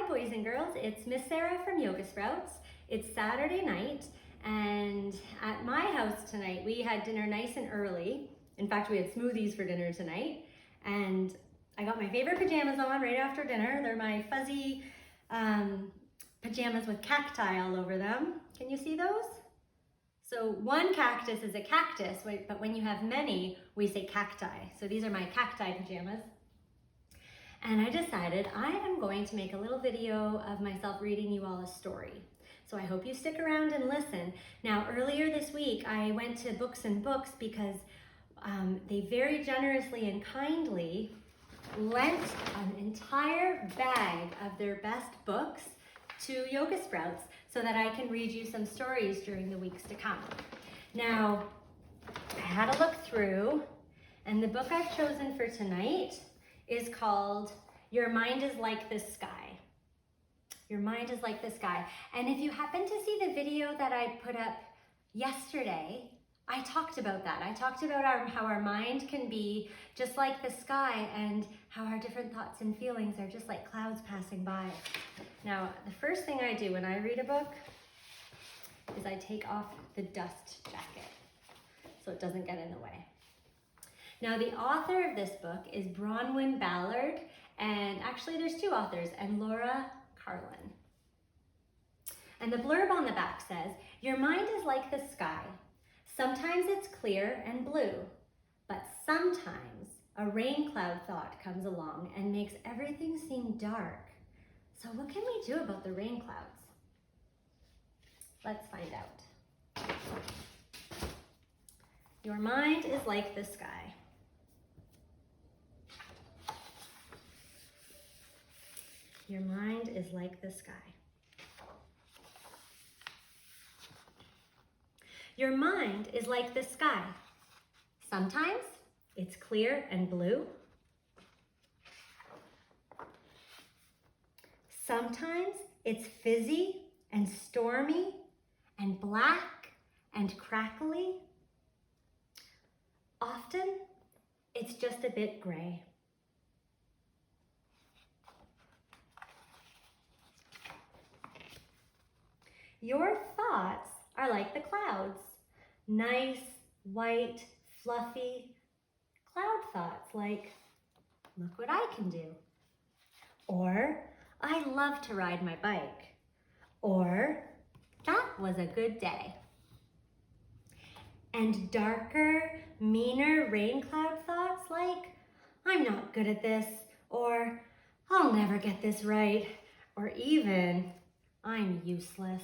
boys and girls, it's Miss Sarah from Yoga Sprouts. It's Saturday night, and at my house tonight we had dinner nice and early. In fact, we had smoothies for dinner tonight, and I got my favorite pajamas on right after dinner. They're my fuzzy pajamas with cacti all over them. Can you see those? So one cactus is a cactus, but when you have many, we say cacti. So these are my cacti pajamas. And I decided I am going to make a little video of myself reading you all a story. So I hope you stick around and listen. Now, earlier this week, I went to Books and Books because they very generously and kindly lent an entire bag of their best books to Yoga Sprouts so that I can read you some stories during the weeks to come. Now, I had a look through, and the book I've chosen for tonight is called Your Mind is Like the Sky. Your Mind is Like the Sky. And if you happen to see the video that I put up yesterday, I talked about that. I talked about how our mind can be just like the sky and how our different thoughts and feelings are just like clouds passing by. Now, the first thing I do when I read a book is I take off the dust jacket so it doesn't get in the way. Now, the author of this book is Bronwen Ballard, and actually there's two authors, and Laura Carlin. And the blurb on the back says, your mind is like the sky. Sometimes it's clear and blue, but sometimes a rain cloud thought comes along and makes everything seem dark. So what can we do about the rain clouds? Let's find out. Your mind is like the sky. Your mind is like the sky. Your mind is like the sky. Sometimes it's clear and blue. Sometimes it's fizzy and stormy and black and crackly. Often it's just a bit gray. Your thoughts are like the clouds. Nice, white, fluffy cloud thoughts like, look what I can do. Or, I love to ride my bike. Or, that was a good day. And darker, meaner rain cloud thoughts like, I'm not good at this. Or, I'll never get this right. Or even, I'm useless.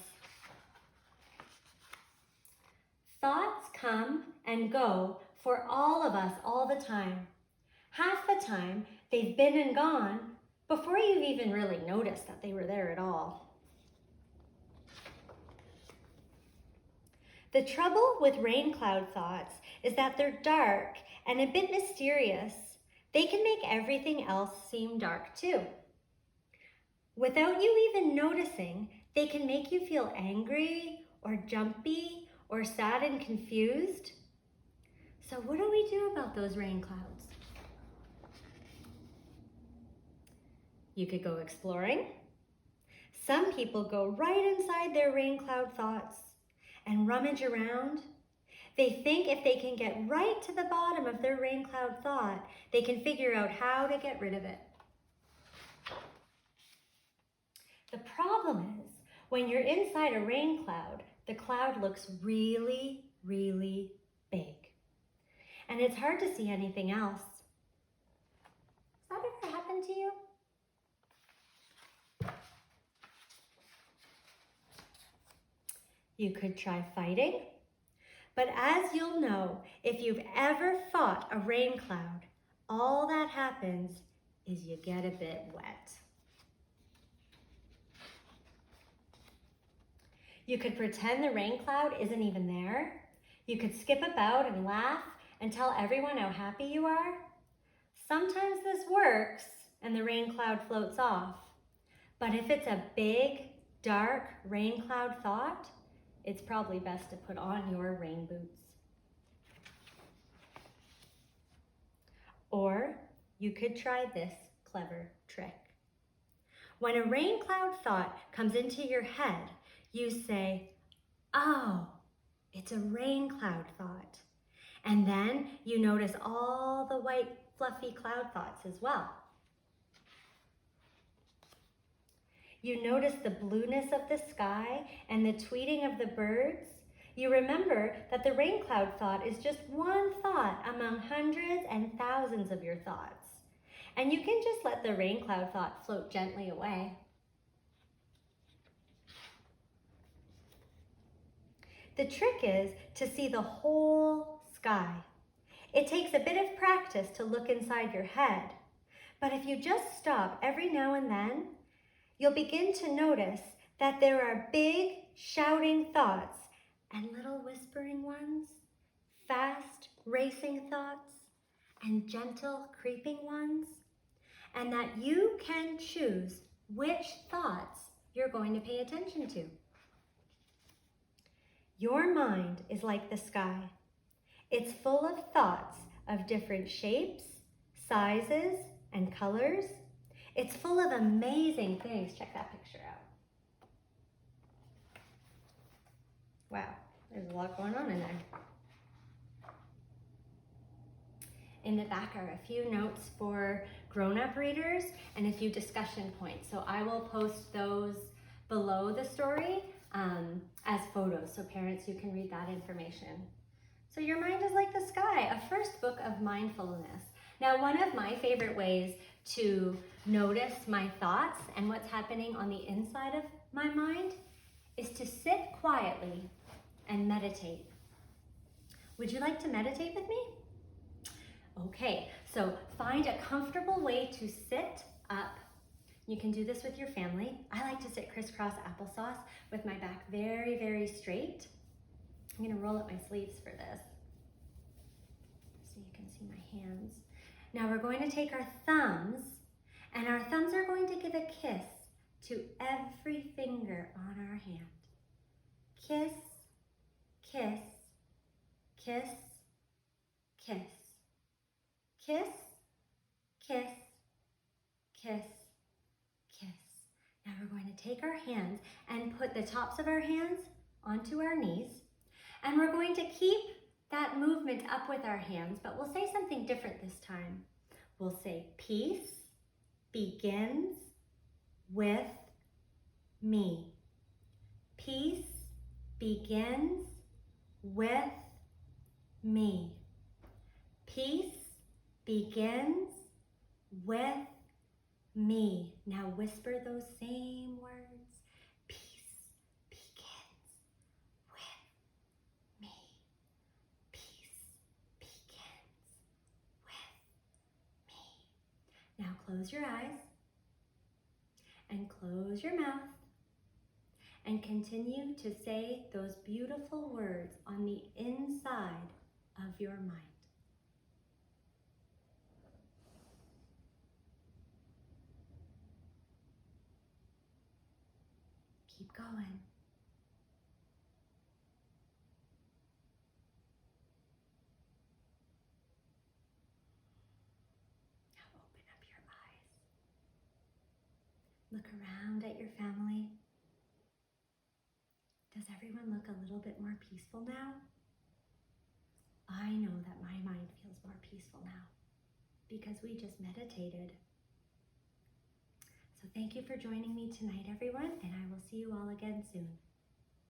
Thoughts come and go for all of us all the time. Half the time, they've been and gone before you've even really noticed that they were there at all. The trouble with rain cloud thoughts is that they're dark and a bit mysterious. They can make everything else seem dark too. Without you even noticing, they can make you feel angry or jumpy or sad and confused. So what do we do about those rain clouds? You could go exploring. Some people go right inside their rain cloud thoughts and rummage around. They think if they can get right to the bottom of their rain cloud thought, they can figure out how to get rid of it. The problem is, when you're inside a rain cloud, the cloud looks really, really big. And it's hard to see anything else. Has that ever happened to you? You could try fighting, but as you'll know, if you've ever fought a rain cloud, all that happens is you get a bit wet. You could pretend the rain cloud isn't even there. You could skip about and laugh and tell everyone how happy you are. Sometimes this works and the rain cloud floats off. But if it's a big, dark rain cloud thought, it's probably best to put on your rain boots. Or you could try this clever trick. When a rain cloud thought comes into your head, you say, oh, it's a rain cloud thought. And then you notice all the white fluffy cloud thoughts as well. You notice the blueness of the sky and the tweeting of the birds. You remember that the rain cloud thought is just one thought among hundreds and thousands of your thoughts. And you can just let the rain cloud thought float gently away. The trick is to see the whole sky. It takes a bit of practice to look inside your head, but if you just stop every now and then, you'll begin to notice that there are big shouting thoughts and little whispering ones, fast racing thoughts, and gentle creeping ones, and that you can choose which thoughts you're going to pay attention to. Your mind is like the sky. It's full of thoughts of different shapes, sizes, and colors. It's full of amazing things. Check that picture out. Wow, there's a lot going on in there. In the back are a few notes for grown-up readers and a few discussion points. So I will post those below the story as photos, so parents, you can read that information. So your mind is like the sky, a first book of mindfulness. Now, one of my favorite ways to notice my thoughts and what's happening on the inside of my mind is to sit quietly and meditate. Would you like to meditate with me? Okay, so find a comfortable way to sit up. You can do this with your family. I like to sit crisscross applesauce with my back very, very straight. I'm gonna roll up my sleeves for this so you can see my hands. Now we're going to take our thumbs, and our thumbs are going to give a kiss to every finger on our hand. Kiss, kiss, kiss, kiss, kiss, kiss, kiss, kiss. Now we're going to take our hands and put the tops of our hands onto our knees, and we're going to keep that movement up with our hands, but we'll say something different this time. We'll say, peace begins with me. Peace begins with me. Peace begins with me. Now whisper those same words. Peace begins with me. Peace begins with me. Now close your eyes and close your mouth and continue to say those beautiful words on the inside of your mind. Keep going. Now open up your eyes. Look around at your family. Does everyone look a little bit more peaceful now? I know that my mind feels more peaceful now because we just meditated. So thank you for joining me tonight, everyone, and I will see you all again soon.